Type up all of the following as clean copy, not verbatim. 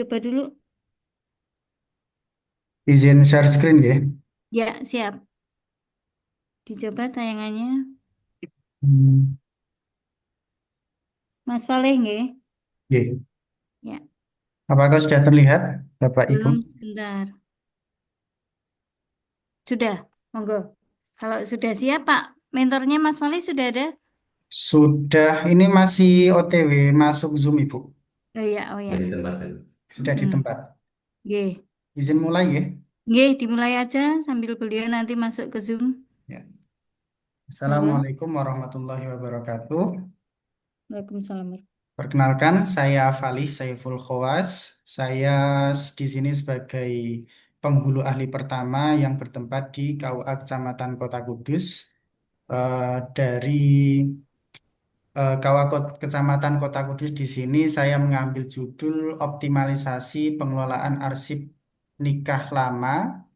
Coba dulu. Izin share screen ya. Ya, siap. Dicoba tayangannya. Hmm. Mas Faleh, nggih? Oke. Ya, Apakah sudah terlihat, Bapak Ibu? belum sebentar. Sudah, monggo. Kalau sudah siap, Pak, mentornya Mas Faleh sudah ada? Sudah, ini masih OTW masuk Zoom, Ibu. Oh iya, oh Sudah ya. ditempatkan. Sudah di Mm-mm. tempat. Nggih. Izin mulai ya. Nggih, dimulai aja sambil beliau nanti masuk ke Zoom. Ya. Monggo. Assalamualaikum warahmatullahi wabarakatuh. Waalaikumsalam. Perkenalkan, saya Falih Saiful Khawas. Saya di sini sebagai penghulu ahli pertama yang bertempat di KUA Kecamatan Kota Kudus. Dari Kecamatan Kota Kudus di sini saya mengambil judul optimalisasi pengelolaan arsip nikah lama.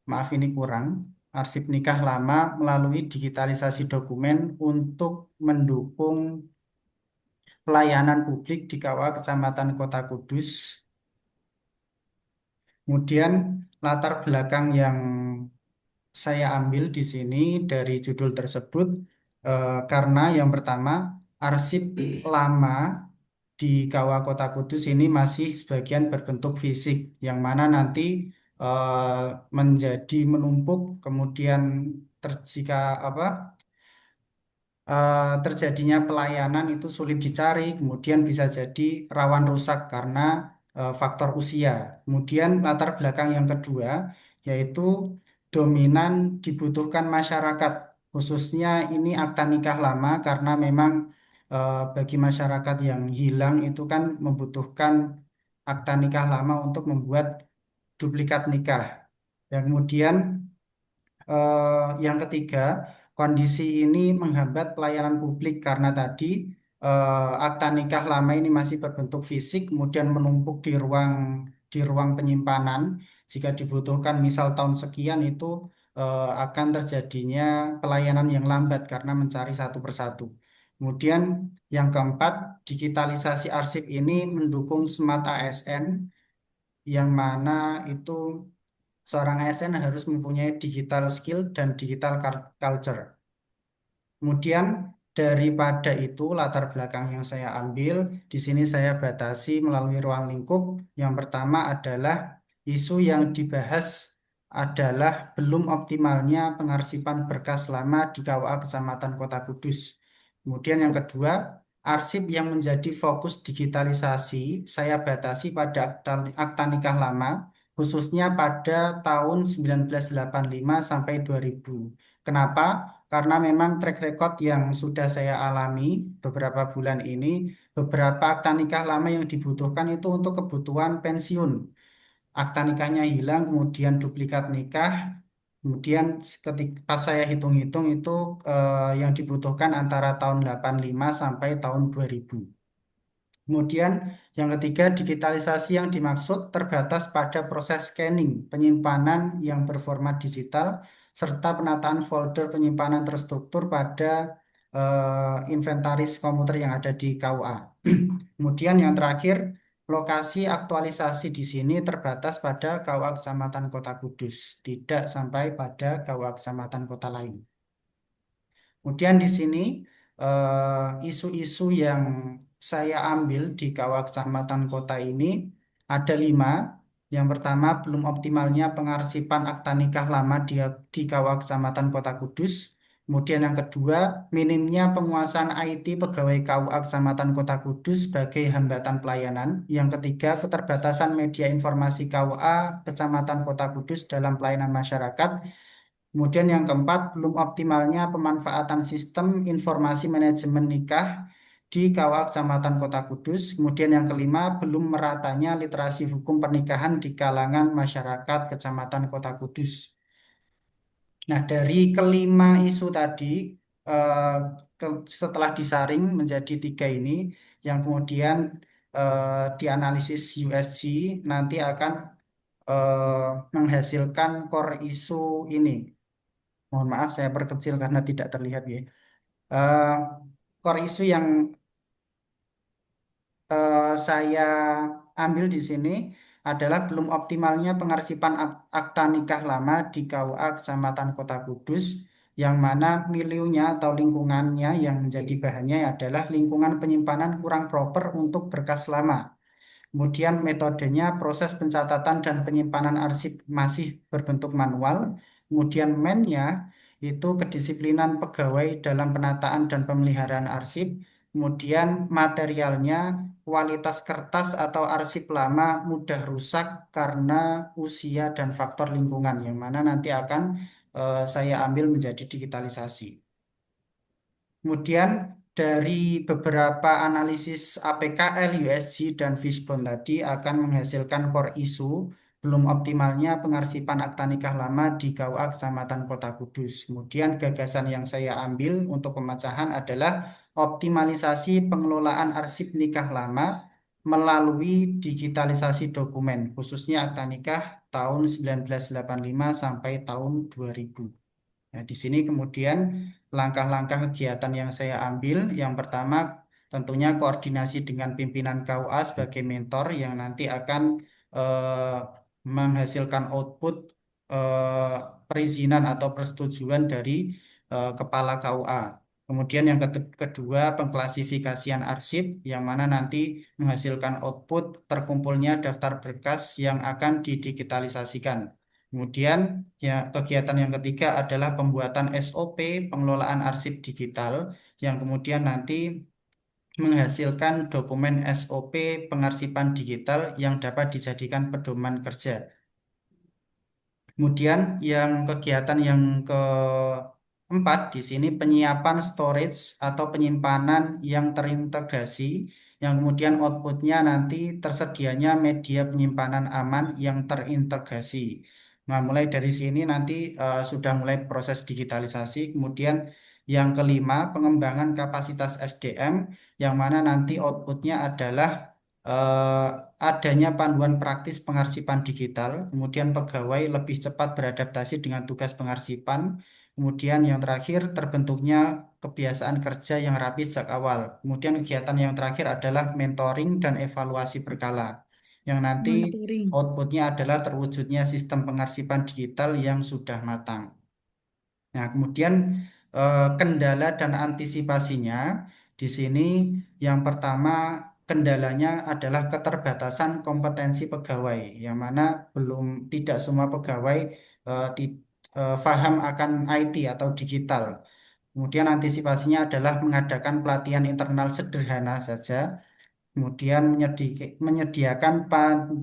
Maaf ini kurang. Arsip nikah lama melalui digitalisasi dokumen untuk mendukung pelayanan publik di KUA Kecamatan Kota Kudus. Kemudian latar belakang yang saya ambil di sini dari judul tersebut karena yang pertama arsip lama di Kawah Kota Kudus ini masih sebagian berbentuk fisik yang mana nanti menjadi menumpuk kemudian jika apa terjadinya pelayanan itu sulit dicari, kemudian bisa jadi rawan rusak karena faktor usia. Kemudian latar belakang yang kedua yaitu dominan dibutuhkan masyarakat, khususnya ini akta nikah lama karena memang bagi masyarakat yang hilang itu kan membutuhkan akta nikah lama untuk membuat duplikat nikah. Dan kemudian yang ketiga, kondisi ini menghambat pelayanan publik karena tadi akta nikah lama ini masih berbentuk fisik, kemudian menumpuk di ruang penyimpanan. Jika dibutuhkan, misal tahun sekian itu akan terjadinya pelayanan yang lambat karena mencari satu persatu. Kemudian yang keempat, digitalisasi arsip ini mendukung Smart ASN yang mana itu seorang ASN harus mempunyai digital skill dan digital culture. Kemudian daripada itu latar belakang yang saya ambil, di sini saya batasi melalui ruang lingkup. Yang pertama adalah isu yang dibahas adalah belum optimalnya pengarsipan berkas lama di KUA Kecamatan Kota Kudus. Kemudian yang kedua, arsip yang menjadi fokus digitalisasi saya batasi pada akta nikah lama, khususnya pada tahun 1985 sampai 2000. Kenapa? Karena memang track record yang sudah saya alami beberapa bulan ini, beberapa akta nikah lama yang dibutuhkan itu untuk kebutuhan pensiun. Akta nikahnya hilang, kemudian duplikat nikah, kemudian ketika pas saya hitung-hitung itu yang dibutuhkan antara tahun 85 sampai tahun 2000. Kemudian yang ketiga, digitalisasi yang dimaksud terbatas pada proses scanning, penyimpanan yang berformat digital, serta penataan folder penyimpanan terstruktur pada inventaris komputer yang ada di KUA. Kemudian yang terakhir, lokasi aktualisasi di sini terbatas pada KUA Kecamatan Kota Kudus, tidak sampai pada KUA Kecamatan Kota lain. Kemudian di sini isu-isu yang saya ambil di Kawah Kecamatan Kota ini ada 5. Yang pertama, belum optimalnya pengarsipan akta nikah lama di Kawah Kecamatan Kota Kudus. Kemudian yang kedua, minimnya penguasaan IT pegawai KUA Kecamatan Kota Kudus sebagai hambatan pelayanan. Yang ketiga, keterbatasan media informasi KUA Kecamatan Kota Kudus dalam pelayanan masyarakat. Kemudian yang keempat, belum optimalnya pemanfaatan sistem informasi manajemen nikah di KUA Kecamatan Kota Kudus. Kemudian yang kelima, belum meratanya literasi hukum pernikahan di kalangan masyarakat Kecamatan Kota Kudus. Nah, dari kelima isu tadi, eh, setelah disaring menjadi 3 ini, yang kemudian dianalisis USG, nanti akan menghasilkan core isu ini. Mohon maaf, saya perkecil karena tidak terlihat ya. Eh, Core isu yang saya ambil di sini adalah belum optimalnya pengarsipan akta nikah lama di KUA Kecamatan Kota Kudus, yang mana milieunya atau lingkungannya yang menjadi bahannya adalah lingkungan penyimpanan kurang proper untuk berkas lama. Kemudian metodenya proses pencatatan dan penyimpanan arsip masih berbentuk manual. Kemudian mennya itu kedisiplinan pegawai dalam penataan dan pemeliharaan arsip. Kemudian materialnya kualitas kertas atau arsip lama mudah rusak karena usia dan faktor lingkungan yang mana nanti akan saya ambil menjadi digitalisasi. Kemudian dari beberapa analisis APKL, USG, dan Fishbone tadi akan menghasilkan core isu belum optimalnya pengarsipan akta nikah lama di KUA Kecamatan Kota Kudus. Kemudian gagasan yang saya ambil untuk pemecahan adalah optimalisasi pengelolaan arsip nikah lama melalui digitalisasi dokumen, khususnya akta nikah tahun 1985 sampai tahun 2000. Nah, di sini kemudian langkah-langkah kegiatan yang saya ambil, yang pertama tentunya koordinasi dengan pimpinan KUA sebagai mentor yang nanti akan eh, menghasilkan output eh, perizinan atau persetujuan dari kepala KUA. Kemudian yang kedua pengklasifikasian arsip yang mana nanti menghasilkan output terkumpulnya daftar berkas yang akan didigitalisasikan. Kemudian ya, kegiatan yang ketiga adalah pembuatan SOP pengelolaan arsip digital yang kemudian nanti menghasilkan dokumen SOP pengarsipan digital yang dapat dijadikan pedoman kerja. Kemudian yang kegiatan yang keempat di sini penyiapan storage atau penyimpanan yang terintegrasi yang kemudian outputnya nanti tersedianya media penyimpanan aman yang terintegrasi. Nah, mulai dari sini nanti sudah mulai proses digitalisasi. Kemudian yang kelima pengembangan kapasitas SDM yang mana nanti outputnya adalah eh, adanya panduan praktis pengarsipan digital, kemudian pegawai lebih cepat beradaptasi dengan tugas pengarsipan, kemudian yang terakhir terbentuknya kebiasaan kerja yang rapi sejak awal. Kemudian kegiatan yang terakhir adalah mentoring dan evaluasi berkala, yang nanti Monitoring. outputnya adalah terwujudnya sistem pengarsipan digital yang sudah matang. Nah, kemudian kendala dan antisipasinya di sini yang pertama kendalanya adalah keterbatasan kompetensi pegawai, yang mana belum tidak semua pegawai paham akan IT atau digital. Kemudian antisipasinya adalah mengadakan pelatihan internal sederhana saja. Kemudian menyediakan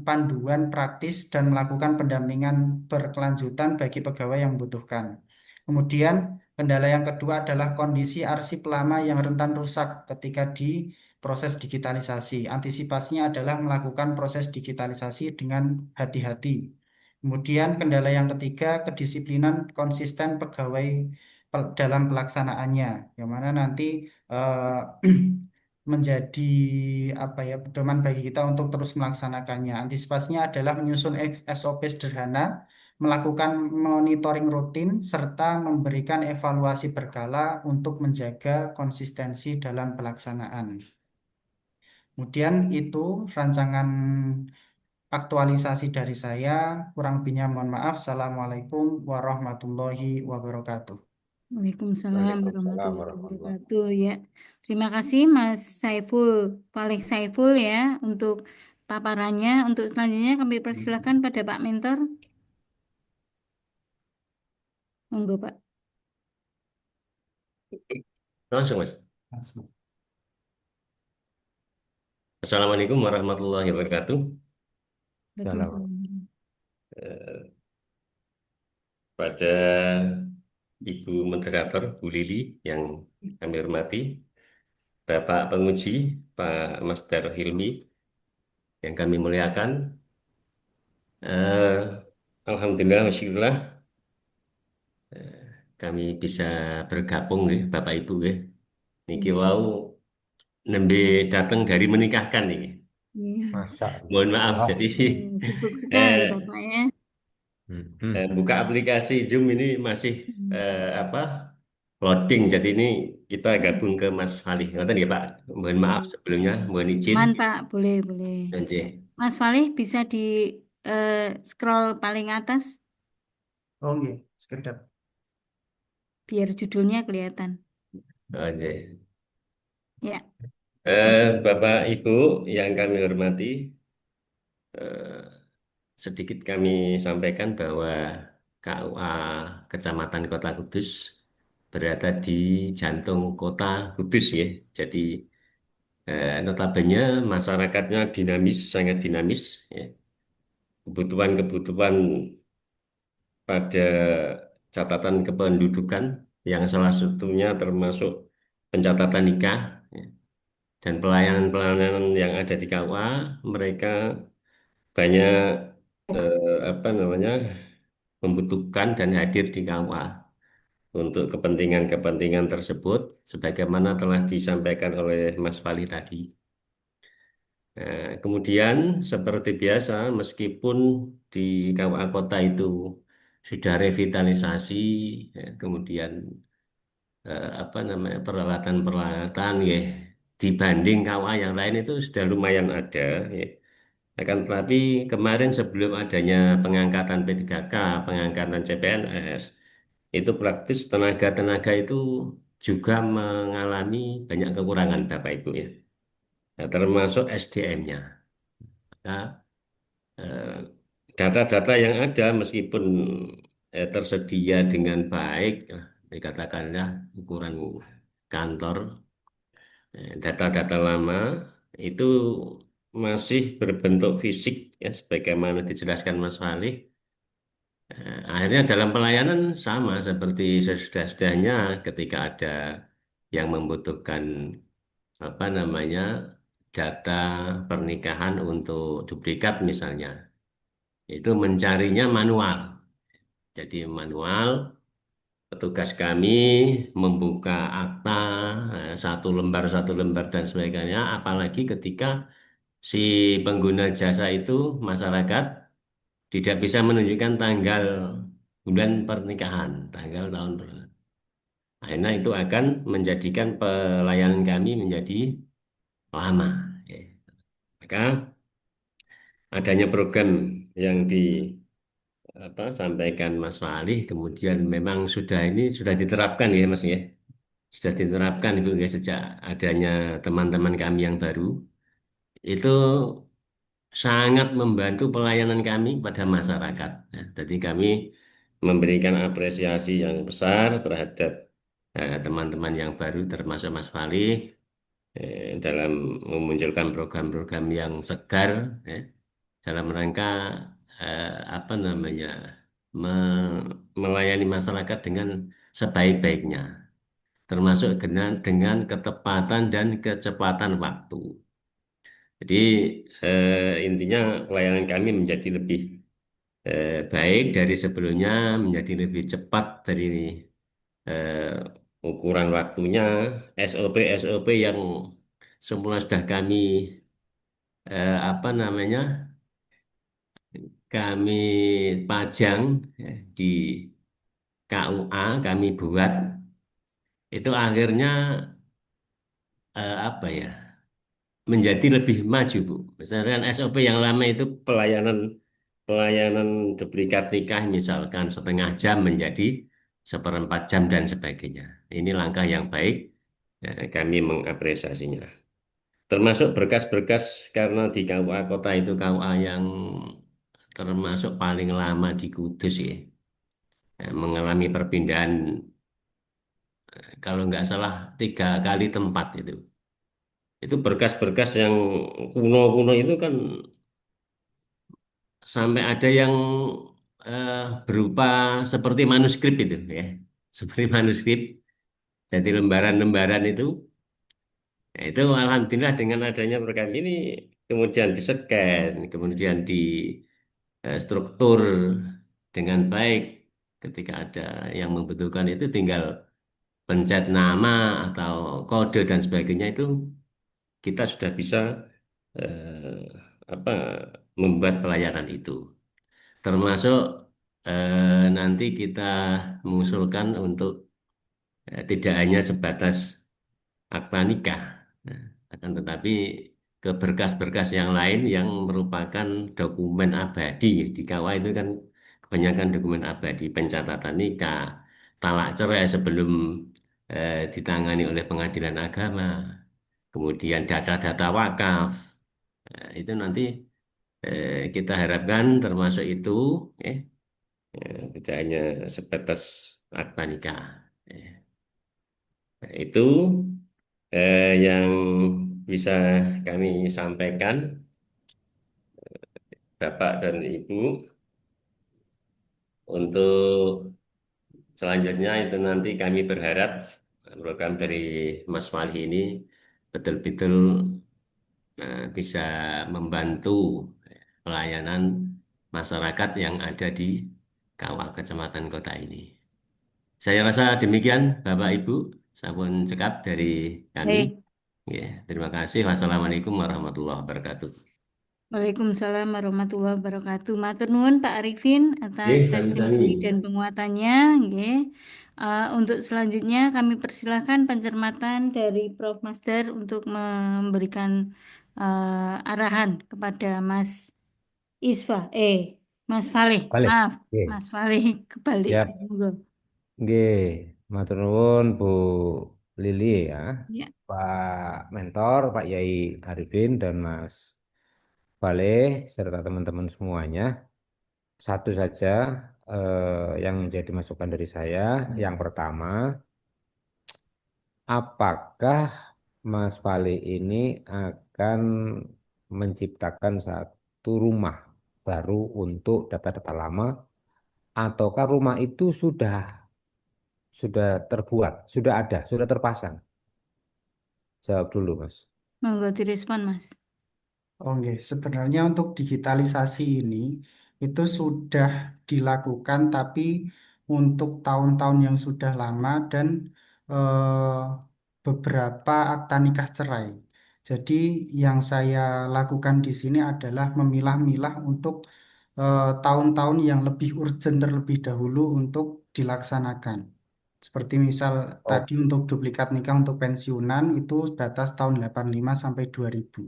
panduan praktis dan melakukan pendampingan berkelanjutan bagi pegawai yang membutuhkan. Kemudian kendala yang kedua adalah kondisi arsip lama yang rentan rusak ketika di proses digitalisasi. Antisipasinya adalah melakukan proses digitalisasi dengan hati-hati. Kemudian kendala yang ketiga kedisiplinan konsisten pegawai dalam pelaksanaannya, yang mana nanti menjadi apa ya pedoman bagi kita untuk terus melaksanakannya. Antisipasinya adalah menyusun SOP sederhana, melakukan monitoring rutin, serta memberikan evaluasi berkala untuk menjaga konsistensi dalam pelaksanaan. Kemudian itu rancangan aktualisasi dari saya. Kurang lebihnya mohon maaf. Assalamualaikum warahmatullahi wabarakatuh. Waalaikumsalam Waalaikumsalam warahmatullahi warahmatullahi wabarakatuh ya. Terima kasih Mas Saiful, Faleh Saiful ya untuk paparannya. Untuk selanjutnya kami persilakan pada Pak Mentor. Monggo Pak. Langsung, Mas. Assalamualaikum warahmatullahi wabarakatuh. Waalaikumsalam. Eh, Pada Ibu Moderator, Bu Lili, yang kami hormati, Bapak Penguji, Pak Master Hilmi, yang kami muliakan. Eh, Alhamdulillah, Masya kami bisa bergabung, ya, Bapak Ibu. Ya. Niki Iya. wau nembe datang dari menikahkan ini. Iya. Masa Mohon maaf, Allah. jadi Sibuk sekali eh, Bapak ya. buka aplikasi Zoom ini masih Hmm. apa loading. Jadi ini kita gabung ke Mas Falih. Ngoten ya Pak. Mohon maaf Hmm. sebelumnya, mohon izin. Aman Pak, boleh boleh. Nanti. Mas Falih bisa di eh, scroll paling atas Oh iya, sekedap. biar judulnya kelihatan. Oke. Ya, Bapak Ibu yang kami hormati, eh, sedikit kami sampaikan bahwa KUA Kecamatan Kota Kudus berada di jantung Kota Kudus ya. Jadi notabene masyarakatnya dinamis, sangat dinamis ya. Kebutuhan-kebutuhan pada catatan kependudukan yang salah satunya termasuk pencatatan nikah ya. Dan pelayanan-pelayanan yang ada di KUA mereka banyak apa namanya membutuhkan dan hadir di KUA untuk kepentingan-kepentingan tersebut sebagaimana telah disampaikan oleh Mas Fali tadi. Kemudian seperti biasa meskipun di KUA kota itu sudah revitalisasi ya, kemudian apa namanya peralatan-peralatan ya dibanding KUA yang lain itu sudah lumayan ada ya. Akan tetapi kemarin sebelum adanya pengangkatan P3K, pengangkatan CPNS, itu praktis tenaga-tenaga itu juga mengalami banyak kekurangan Bapak Ibu ya. Nah, termasuk SDM-nya. Maka eh, data-data yang ada meskipun tersedia dengan baik, dikatakanlah ukuran kantor, data-data lama itu masih berbentuk fisik ya sebagaimana dijelaskan Mas Fali. Akhirnya dalam pelayanan sama seperti sesudah-sudahnya ketika ada yang membutuhkan apa namanya data pernikahan untuk duplikat misalnya, itu mencarinya manual. Jadi manual, petugas kami membuka akta satu lembar dan sebagainya, apalagi ketika si pengguna jasa itu masyarakat tidak bisa menunjukkan tanggal bulan pernikahan, tanggal tahun pernikahan. Akhirnya itu akan menjadikan pelayanan kami menjadi lama. Ya. Maka adanya program yang sampaikan Mas Fali, kemudian memang sudah diterapkan ya Mas ya, sudah diterapkan Ibu ya sejak adanya teman-teman kami yang baru itu sangat membantu pelayanan kami pada masyarakat. Ya, jadi kami memberikan apresiasi yang besar terhadap teman-teman yang baru termasuk Mas Fali dalam memunculkan program-program yang segar ya, dalam rangka apa namanya melayani masyarakat dengan sebaik-baiknya, termasuk dengan ketepatan dan kecepatan waktu. Jadi intinya pelayanan kami menjadi lebih baik dari sebelumnya, menjadi lebih cepat dari ukuran waktunya, SOP-SOP yang semula sudah kami apa namanya kami pajang ya, di KUA kami buat itu akhirnya apa ya menjadi lebih maju Bu. Misalkan SOP yang lama itu pelayanan pelayanan duplikat nikah misalkan setengah jam menjadi seperempat jam dan sebagainya. Ini langkah yang baik, ya, kami mengapresiasinya. Termasuk berkas-berkas karena di KUA kota itu KUA yang termasuk paling lama di Kudus ya. Mengalami perpindahan kalau nggak salah 3 kali tempat itu. Itu berkas-berkas yang kuno-kuno itu kan sampai ada yang eh, berupa seperti manuskrip itu ya, seperti manuskrip. Jadi lembaran-lembaran itu, ya itu alhamdulillah dengan adanya program ini kemudian di-scan, kemudian di struktur dengan baik. Ketika ada yang membutuhkan itu tinggal pencet nama atau kode dan sebagainya itu kita sudah bisa eh, apa membuat pelayanan itu. Termasuk nanti kita mengusulkan untuk tidak hanya sebatas akta nikah, nah, akan tetapi ke berkas-berkas yang lain yang merupakan dokumen abadi. Di KUA itu kan kebanyakan dokumen abadi, pencatatan nikah, talak cerai sebelum ditangani oleh pengadilan agama, kemudian data-data wakaf. Nah, itu nanti kita harapkan termasuk itu, eh, tidak hanya sebatas akta nikah. Eh, itu yang bisa kami sampaikan, Bapak dan Ibu. Untuk selanjutnya itu nanti kami berharap program dari Mas Wali ini betul-betul bisa membantu pelayanan masyarakat yang ada di Kawah Kecamatan Kota ini. Saya rasa demikian, Bapak Ibu, sampun cekap dari kami. Baik. Ya, terima kasih. Wassalamualaikum warahmatullahi wabarakatuh. Waalaikumsalam warahmatullahi wabarakatuh. Matur nuwun Pak Arifin atas Oke, sami-sami. testimoni dan penguatannya. Nggih. Untuk selanjutnya kami persilahkan pencermatan dari Prof. Master untuk memberikan arahan kepada Mas Isfa, Mas Faleh, Balik. maaf, Oke, Mas Faleh kebalik. siap. Monggo. Nggih, matur nuwun Bu Lili ya. Ya, Pak Mentor, Pak Yai Arifin dan Mas Bale serta teman-teman semuanya. Satu saja yang menjadi masukan dari saya. Yang pertama, apakah Mas Bale ini akan menciptakan satu rumah baru untuk data-data lama ataukah rumah itu sudah terbuat, sudah ada, sudah terpasang? Jawab dulu, Mas. monggo direspon Mas. Oke, sebenarnya untuk digitalisasi ini itu sudah dilakukan, tapi untuk tahun-tahun yang sudah lama dan beberapa akta nikah cerai. Jadi yang saya lakukan di sini adalah memilah-milah untuk tahun-tahun yang lebih urgent terlebih dahulu untuk dilaksanakan. Seperti misal Oh, tadi untuk duplikat nikah untuk pensiunan itu batas tahun 85 sampai 2000.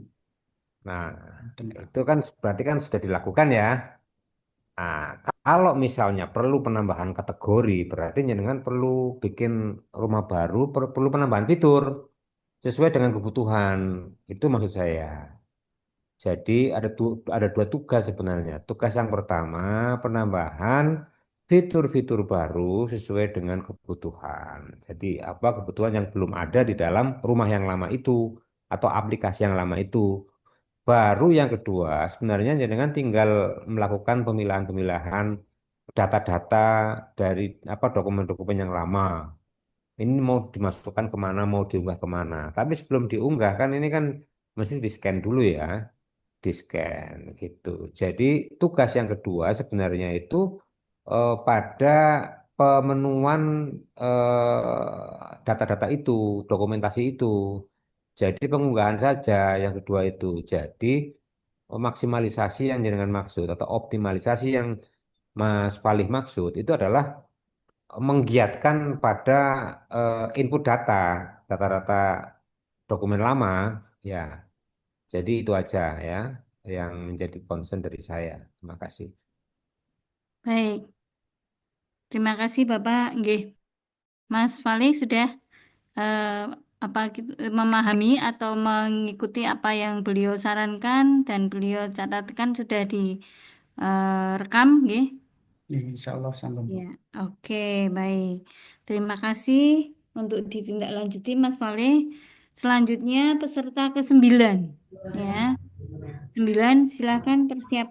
nah, Gitu, Mbak. itu kan berarti kan sudah dilakukan ya. Nah, kalau misalnya perlu penambahan kategori, berarti jenengan perlu bikin rumah baru, perlu penambahan fitur sesuai dengan kebutuhan. Itu maksud saya. Jadi ada dua tugas sebenarnya. Tugas yang pertama, penambahan fitur-fitur baru sesuai dengan kebutuhan. Jadi apa kebutuhan yang belum ada di dalam rumah yang lama itu atau aplikasi yang lama itu. Baru yang kedua, sebenarnya jangan tinggal melakukan pemilahan-pemilahan data-data dari apa dokumen-dokumen yang lama. Ini mau dimasukkan kemana, mau diunggah kemana. Tapi sebelum diunggah kan ini kan mesti di-scan dulu ya, di-scan gitu. Jadi tugas yang kedua sebenarnya itu pada pemenuhan data-data itu, dokumentasi itu. Jadi pengunggahan saja yang kedua itu. Jadi maksimalisasi yang dengan maksud atau optimalisasi yang Mas Falih maksud itu adalah menggiatkan pada input data-data dokumen lama ya. Jadi itu aja ya yang menjadi concern dari saya. Terima kasih. Baik, terima kasih Bapak. Nggih. Mas Fali sudah eh, memahami atau mengikuti apa yang beliau sarankan dan beliau catatkan sudah direkam, nggih. Ya, insya Allah sanggup, Ya, Bu. oke, baik. Terima kasih untuk ditindaklanjuti Mas Fali. Selanjutnya peserta ke-9. Ya, 9 silakan persiapan.